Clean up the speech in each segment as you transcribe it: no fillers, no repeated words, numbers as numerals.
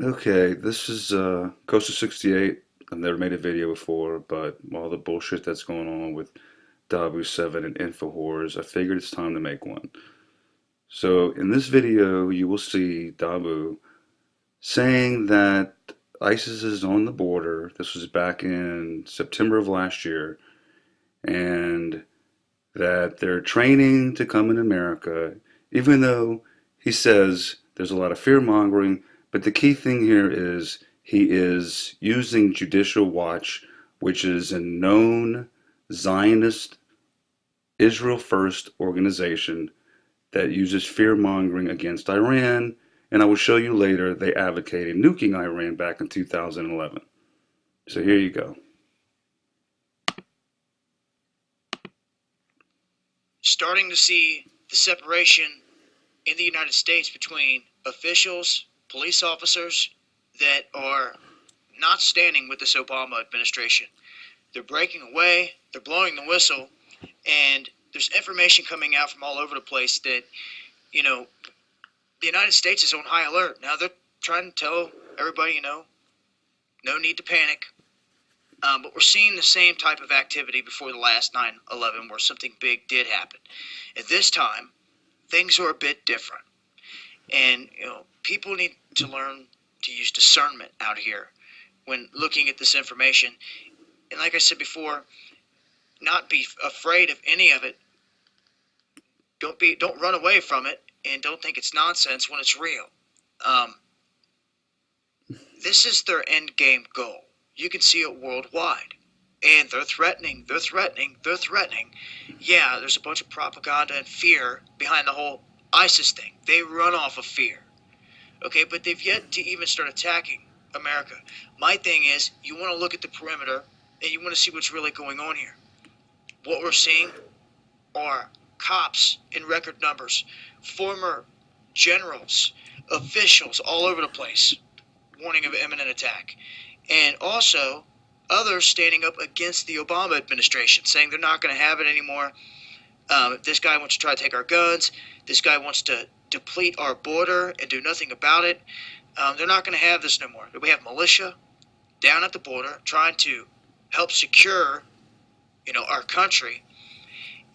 Okay, this is Coastal 68. I've never made a video before, but all the bullshit that's going on with Dahboo7 and Infowars, I figured it's time to make one. So in this video, you will see Dahboo saying that ISIS is on the border. This was back in September of last year, and that they're training to come in America, even though he says there's a lot of fear mongering. But the key thing here is he is using Judicial Watch, which is a known Zionist Israel First organization that uses fear mongering against Iran. And I will show you later they advocated nuking Iran back in 2011. So here you go. Starting to see the separation in the United States between officials, police officers that are not standing with this Obama administration. They're breaking away, they're blowing the whistle, and there's information coming out from all over the place that, the United States is on high alert. Now they're trying to tell everybody, no need to panic. But we're seeing the same type of activity before the last 9/11 where something big did happen. At this time, things are a bit different. And, people need to learn to use discernment out here when looking at this information. And like I said before, not be afraid of any of it. Don't run away from it, and don't think it's nonsense when it's real. This is their end game goal. You can see it worldwide. And they're threatening. Yeah, there's a bunch of propaganda and fear behind the whole ISIS thing. They run off of fear. Okay, but they've yet to even start attacking America. My thing is, you want to look at the perimeter, and you want to see what's really going on here. What we're seeing are cops in record numbers, former generals, officials all over the place, warning of imminent attack. And also others standing up against the Obama administration, saying they're not going to have it anymore. This guy wants to try to take our guns. This guy wants to deplete our border and do nothing about it. They're not going to have this no more. We have militia down at the border trying to help secure, our country.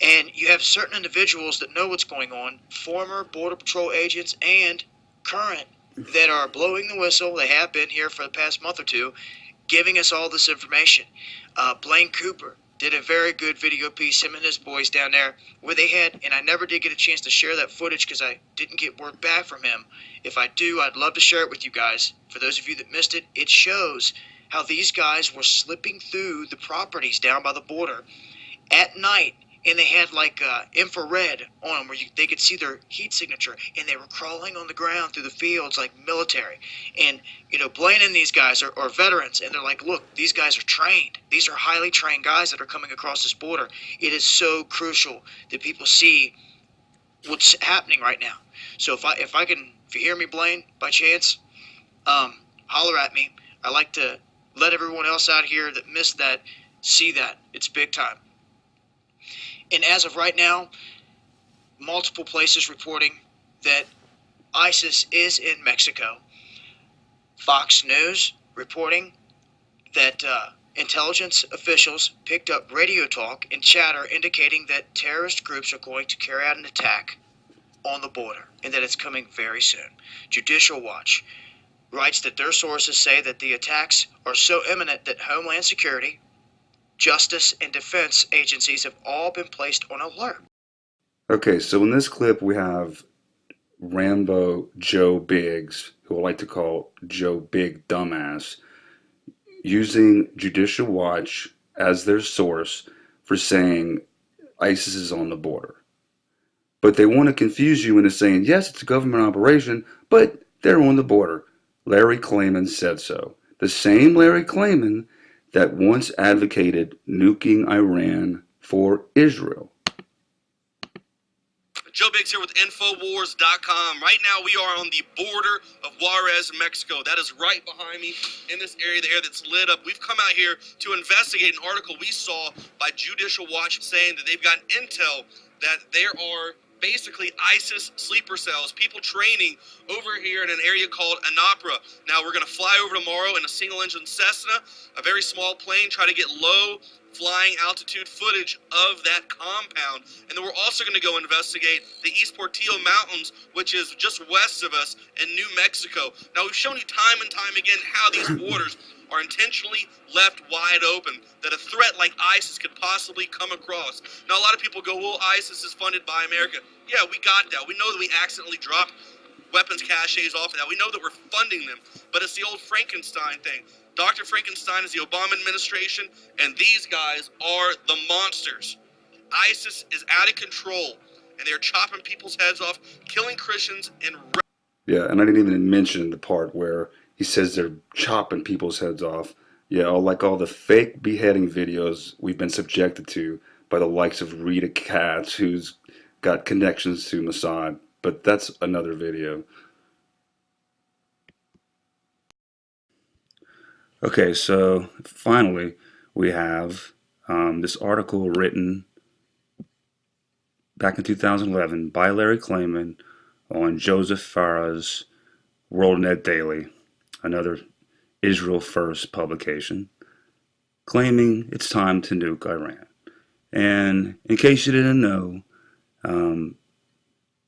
And you have certain individuals that know what's going on, former Border Patrol agents and current, that are blowing the whistle. They have been here for the past month or two, giving us all this information. Blaine Cooper did a very good video piece, him and his boys down there, where they had, and I never did get a chance to share that footage because I didn't get word back from him. If I do, I'd love to share it with you guys. For those of you that missed it, it shows how these guys were slipping through the properties down by the border at night, and they had like infrared on them where they could see their heat signature, and they were crawling on the ground through the fields like military. And Blaine and these guys are veterans, and they're like, look, these guys are trained. These are highly trained guys that are coming across this border. It is so crucial that people see what's happening right now. So if you hear me, Blaine, by chance, holler at me. I like to let everyone else out here that missed that see that. It's big time. And as of right now, multiple places reporting that ISIS is in Mexico. Fox News reporting that intelligence officials picked up radio talk and chatter indicating that terrorist groups are going to carry out an attack on the border and that it's coming very soon. Judicial Watch writes that their sources say that the attacks are so imminent that Homeland Security, Justice, and Defense agencies have all been placed on alert. Okay, so in this clip we have Rambo Joe Biggs, who I like to call Joe Big Dumbass, using Judicial Watch as their source for saying ISIS is on the border. But they want to confuse you into saying, yes, it's a government operation, but they're on the border. Larry Klayman said so. The same Larry Klayman that once advocated nuking Iran for Israel. Joe Biggs here with Infowars.com. Right now we are on the border of Juarez, Mexico. That is right behind me in this area, the area that's lit up. We've come out here to investigate an article we saw by Judicial Watch saying that they've got intel that there are basically ISIS sleeper cells, people training over here in an area called Anapra. Now we're going to fly over tomorrow in a single engine Cessna, a very small plane, try to get low flying altitude footage of that compound. And then we're also going to go investigate the East Portillo Mountains, which is just west of us in New Mexico. Now we've shown you time and time again how these borders are intentionally left wide open, that a threat like ISIS could possibly come across. Now, a lot of people go, well, ISIS is funded by America. Yeah, we got that. We know that we accidentally dropped weapons caches off of that. We know that we're funding them. But it's the old Frankenstein thing. Dr. Frankenstein is the Obama administration, and these guys are the monsters. ISIS is out of control, and they're chopping people's heads off, killing Christians, and... Yeah, and I didn't even mention the part where he says they're chopping people's heads off. Yeah, like all the fake beheading videos we've been subjected to by the likes of Rita Katz, who's got connections to Mossad. But that's another video. Okay, so finally we have this article written back in 2011 by Larry Klayman on Joseph Farah's WorldNet Daily, another Israel First publication, claiming it's time to nuke Iran. And in case you didn't know,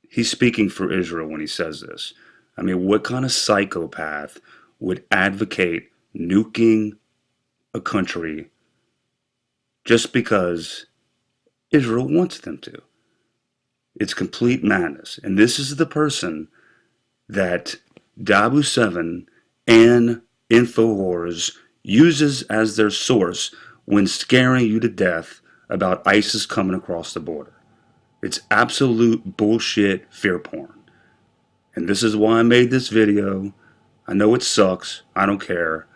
he's speaking for Israel when he says this. I mean, what kind of psychopath would advocate nuking a country just because Israel wants them to? It's complete madness. And this is the person that Dahboo7 and Infowars uses as their source when scaring you to death about ISIS coming across the border. It's absolute bullshit fear porn. And this is why I made this video. I know it sucks. I don't care.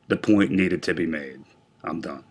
The point needed to be made. I'm done.